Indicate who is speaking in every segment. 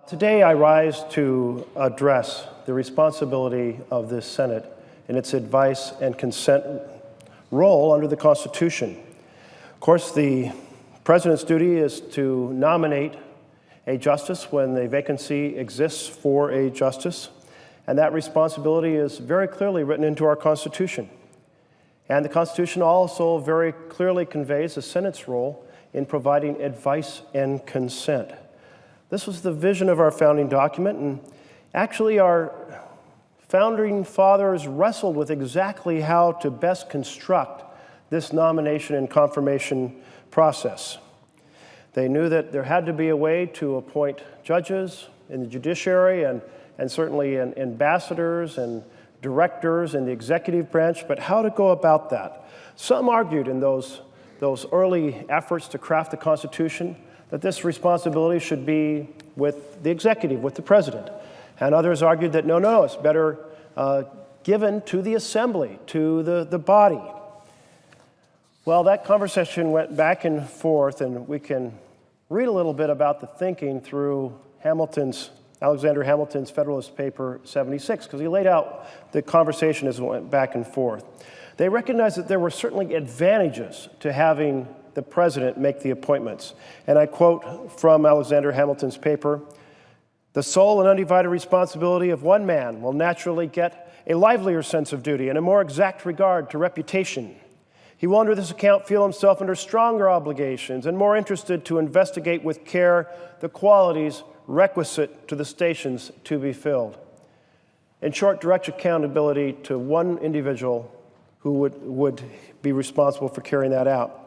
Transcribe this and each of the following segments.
Speaker 1: Today I rise to address the responsibility of this Senate in its advice and consent role under the Constitution. Of course, the President's duty is to nominate a justice when the vacancy exists for a justice, and that responsibility is very clearly written into our Constitution. And the Constitution also very clearly conveys the Senate's role in providing advice and consent. This was the vision of our founding document, and actually our founding fathers wrestled with exactly how to best construct this nomination and confirmation process. They knew that there had to be a way to appoint judges in the judiciary and certainly ambassadors and directors in the executive branch, but how to go about that. Some argued in those early efforts to craft the Constitution that this responsibility should be with the executive, with the president. And others argued that no, it's better given to the assembly, to the body. Well, that conversation went back and forth, and we can read a little bit about the thinking through Alexander Hamilton's Federalist Paper 76, because he laid out the conversation as it went back and forth. They recognized that there were certainly advantages to having the president make the appointments. And I quote from Alexander Hamilton's paper, "The sole and undivided responsibility of one man will naturally get a livelier sense of duty and a more exact regard to reputation. He will under this account feel himself under stronger obligations and more interested to investigate with care the qualities requisite to the stations to be filled." In short, direct accountability to one individual who would be responsible for carrying that out.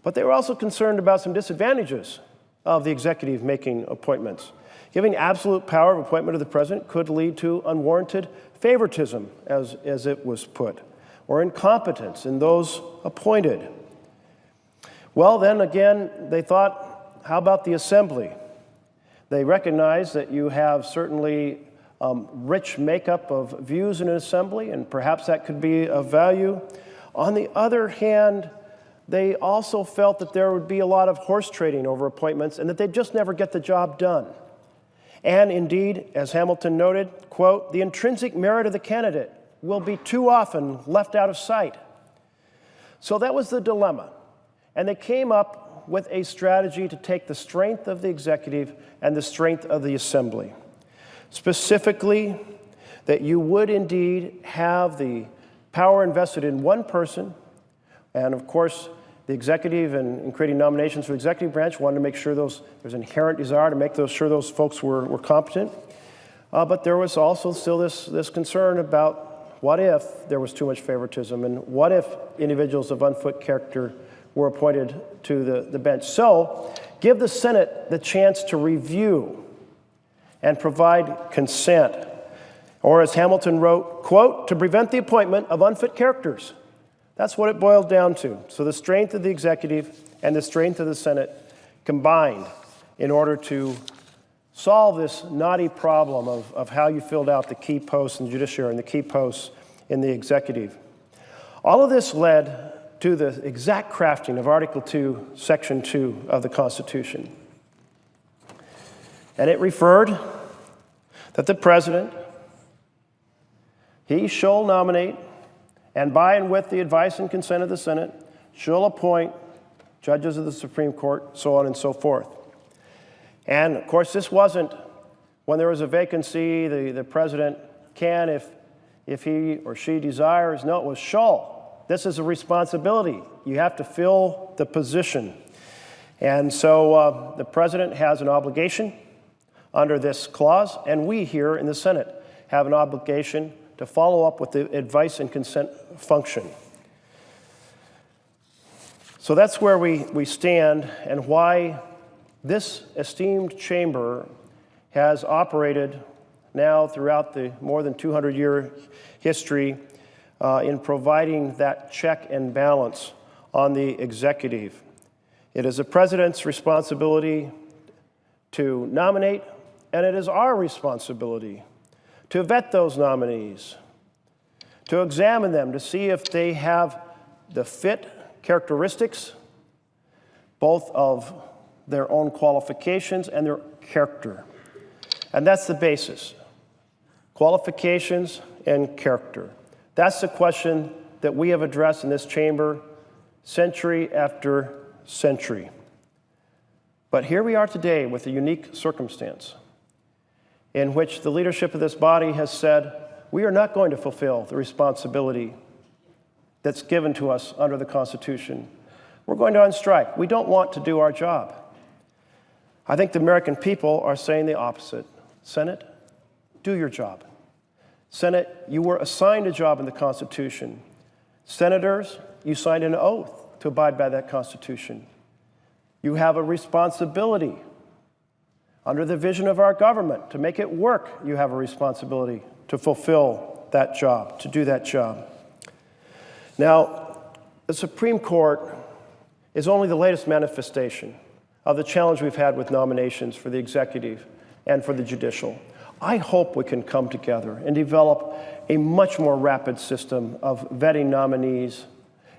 Speaker 1: But they were also concerned about some disadvantages of the executive making appointments. Giving absolute power of appointment to the president could lead to unwarranted favoritism, as it was put, or incompetence in those appointed. Well, then again, they thought, how about the assembly? They recognized that you have certainly rich makeup of views in an assembly, and perhaps that could be of value. On the other hand, they also felt that there would be a lot of horse trading over appointments and that they'd just never get the job done. And indeed, as Hamilton noted, quote, "The intrinsic merit of the candidate will be too often left out of sight." So that was the dilemma. And they came up with a strategy to take the strength of the executive and the strength of the assembly. Specifically, that you would indeed have the power invested in one person. And of course, the executive, in creating nominations for the executive branch, wanted to make sure there's an inherent desire to make sure those folks were competent. But there was also still this concern about what if there was too much favoritism, and what if individuals of unfit character were appointed to the bench. So give the Senate the chance to review and provide consent. Or as Hamilton wrote, quote, "to prevent the appointment of unfit characters." That's what it boiled down to. So the strength of the executive and the strength of the Senate combined in order to solve this knotty problem of how you filled out the key posts in the judiciary and the key posts in the executive. All of this led to the exact crafting of Article 2, Section 2 of the Constitution. And it referred that the president, he shall nominate, and by and with the advice and consent of the Senate, shall appoint judges of the Supreme Court, so on and so forth. And of course, this wasn't when there was a vacancy, the president can, if he or she desires. No, it was shall. This is a responsibility. You have to fill the position. And so the president has an obligation under this clause, and we here in the Senate have an obligation to follow up with the advice and consent function. So that's where we stand, and why this esteemed chamber has operated now throughout the more than 200-year history in providing that check and balance on the executive. It is the president's responsibility to nominate, and it is our responsibility to vet those nominees, to examine them, to see if they have the fit characteristics, both of their own qualifications and their character. And that's the basis. Qualifications and character. That's the question that we have addressed in this chamber century after century. But here we are today with a unique circumstance in which the leadership of this body has said, we are not going to fulfill the responsibility that's given to us under the Constitution. We're going to unstrike. We don't want to do our job. I think the American people are saying the opposite. Senate, do your job. Senate, you were assigned a job in the Constitution. Senators, you signed an oath to abide by that Constitution. You have a responsibility under the vision of our government to make it work. You have a responsibility to fulfill that job, to do that job. Now, the Supreme Court is only the latest manifestation of the challenge we've had with nominations for the executive and for the judicial. I hope we can come together and develop a much more rapid system of vetting nominees,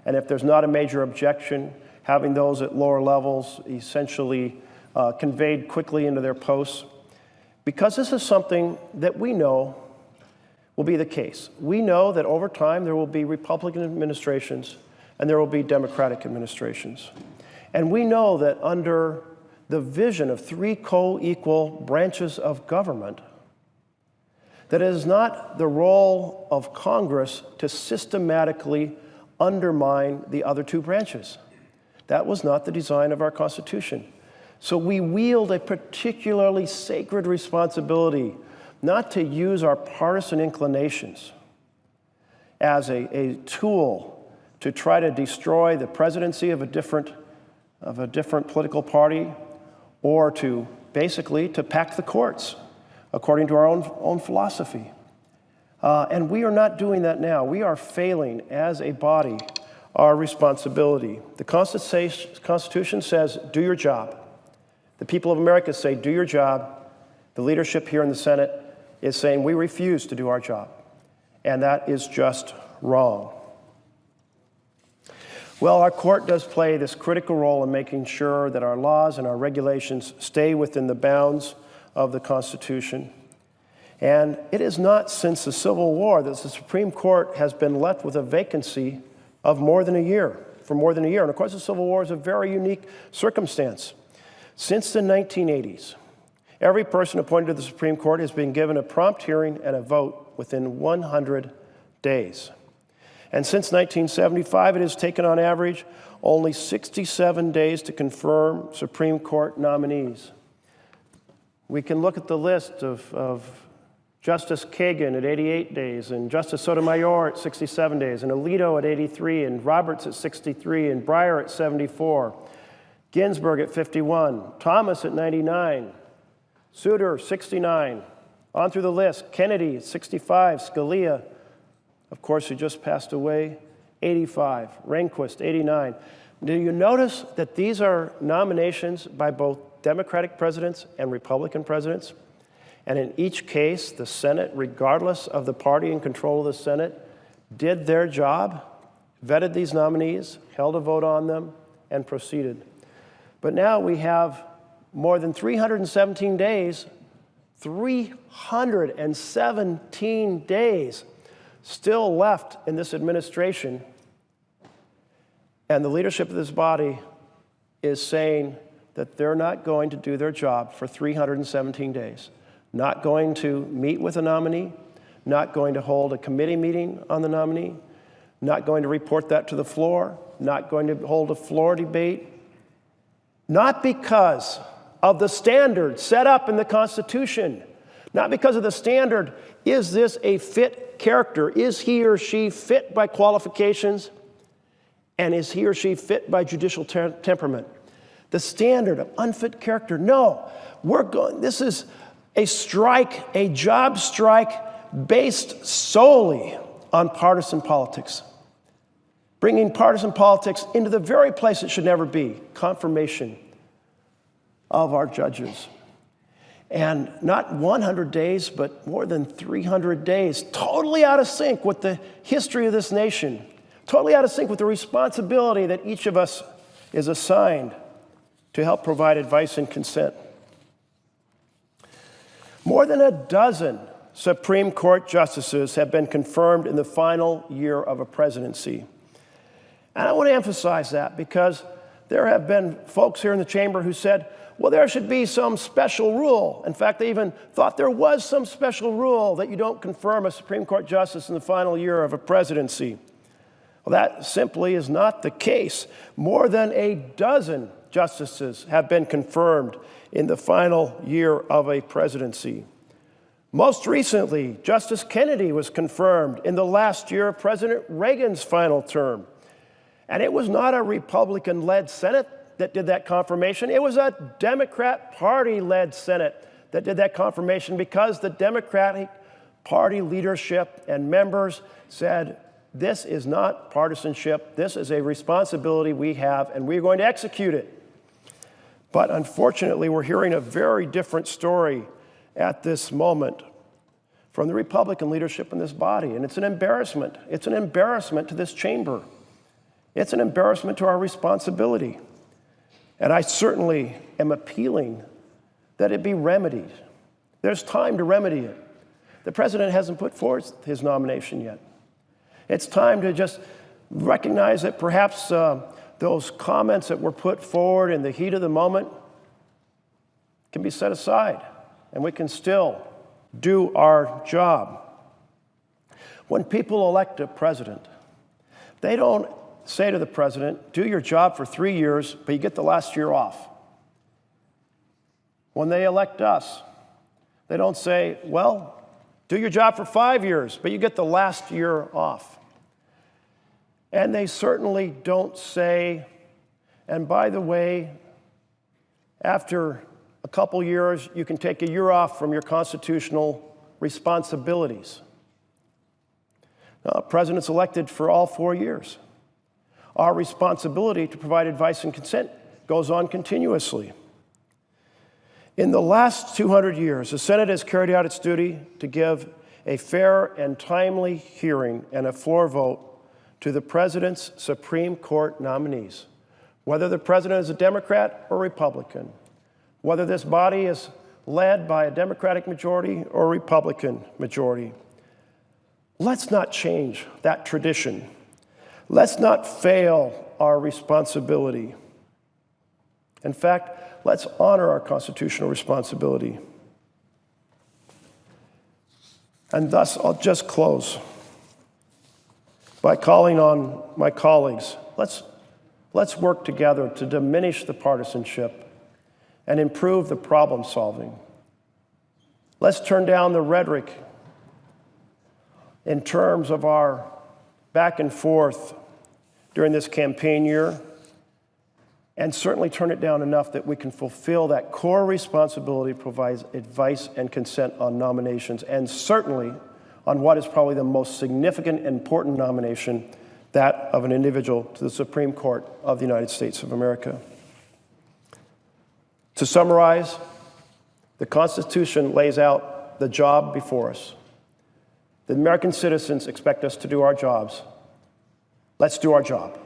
Speaker 1: and if there's not a major objection, having those at lower levels essentially conveyed quickly into their posts, because this is something that we know will be the case. We know that over time there will be Republican administrations and there will be Democratic administrations. And we know that under the vision of three co-equal branches of government, that it is not the role of Congress to systematically undermine the other two branches. That was not the design of our Constitution. So we wield a particularly sacred responsibility not to use our partisan inclinations as a tool to try to destroy the presidency of a different political party, or to basically to pack the courts according to our own philosophy. And we are not doing that now. We are failing as a body our responsibility. The Constitution says, do your job. The people of America say, do your job. The leadership here in the Senate is saying, we refuse to do our job. And that is just wrong. Well, our court does play this critical role in making sure that our laws and our regulations stay within the bounds of the Constitution. And it is not since the Civil War that the Supreme Court has been left with a vacancy of more than a year, for more than a year. And of course, the Civil War is a very unique circumstance. Since the 1980s, every person appointed to the Supreme Court has been given a prompt hearing and a vote within 100 days. And since 1975, it has taken on average only 67 days to confirm Supreme Court nominees. We can look at the list of Justice Kagan at 88 days, and Justice Sotomayor at 67 days, and Alito at 83, and Roberts at 63, and Breyer at 74, Ginsburg at 51, Thomas at 99, Souter 69, on through the list, Kennedy at 65, Scalia, of course, who just passed away, 85, Rehnquist 89. Do you notice that these are nominations by both Democratic presidents and Republican presidents? And in each case, the Senate, regardless of the party in control of the Senate, did their job, vetted these nominees, held a vote on them, and proceeded. But now we have more than 317 days, 317 days still left in this administration, and the leadership of this body is saying that they're not going to do their job for 317 days. Not going to meet with a nominee, not going to hold a committee meeting on the nominee, not going to report that to the floor, not going to hold a floor debate, not because of the standard set up in the Constitution, not because of the standard, is this a fit character? Is he or she fit by qualifications? And is he or she fit by judicial temperament? The standard of unfit character, no. This is a strike, a job strike based solely on partisan politics. Bringing partisan politics into the very place it should never be, confirmation of our judges. And not 100 days, but more than 300 days, totally out of sync with the history of this nation, totally out of sync with the responsibility that each of us is assigned to help provide advice and consent. More than a dozen Supreme Court justices have been confirmed in the final year of a presidency. And I want to emphasize that because there have been folks here in the chamber who said, well, there should be some special rule. In fact, they even thought there was some special rule that you don't confirm a Supreme Court justice in the final year of a presidency. Well, that simply is not the case. More than a dozen justices have been confirmed in the final year of a presidency. Most recently, Justice Kennedy was confirmed in the last year of President Reagan's final term. And it was not a Republican-led Senate that did that confirmation. It was a Democrat Party-led Senate that did that confirmation because the Democratic Party leadership and members said, this is not partisanship. This is a responsibility we have, and we're going to execute it. But unfortunately, we're hearing a very different story at this moment from the Republican leadership in this body, and it's an embarrassment. It's an embarrassment to this chamber. It's an embarrassment to our responsibility. And I certainly am appealing that it be remedied. There's time to remedy it. The president hasn't put forth his nomination yet. It's time to just recognize that perhaps those comments that were put forward in the heat of the moment can be set aside, and we can still do our job. When people elect a president, they don't say to the president, do your job for 3 years, but you get the last year off. When they elect us, they don't say, well, do your job for 5 years, but you get the last year off. And they certainly don't say, and by the way, after a couple years, you can take a year off from your constitutional responsibilities. Now, a president's elected for all 4 years. Our responsibility to provide advice and consent goes on continuously. In the last 200 years, the Senate has carried out its duty to give a fair and timely hearing and a floor vote to the president's Supreme Court nominees, whether the president is a Democrat or Republican, whether this body is led by a Democratic majority or Republican majority. Let's not change that tradition. Let's not fail our responsibility. In fact, let's honor our constitutional responsibility. And thus, I'll just close by calling on my colleagues. Let's work together to diminish the partisanship and improve the problem solving. Let's turn down the rhetoric in terms of our back and forth during this campaign year, and certainly turn it down enough that we can fulfill that core responsibility to provide advice and consent on nominations, and certainly on what is probably the most significant and important nomination, that of an individual to the Supreme Court of the United States of America. To summarize, the Constitution lays out the job before us. The American citizens expect us to do our jobs. Let's do our job.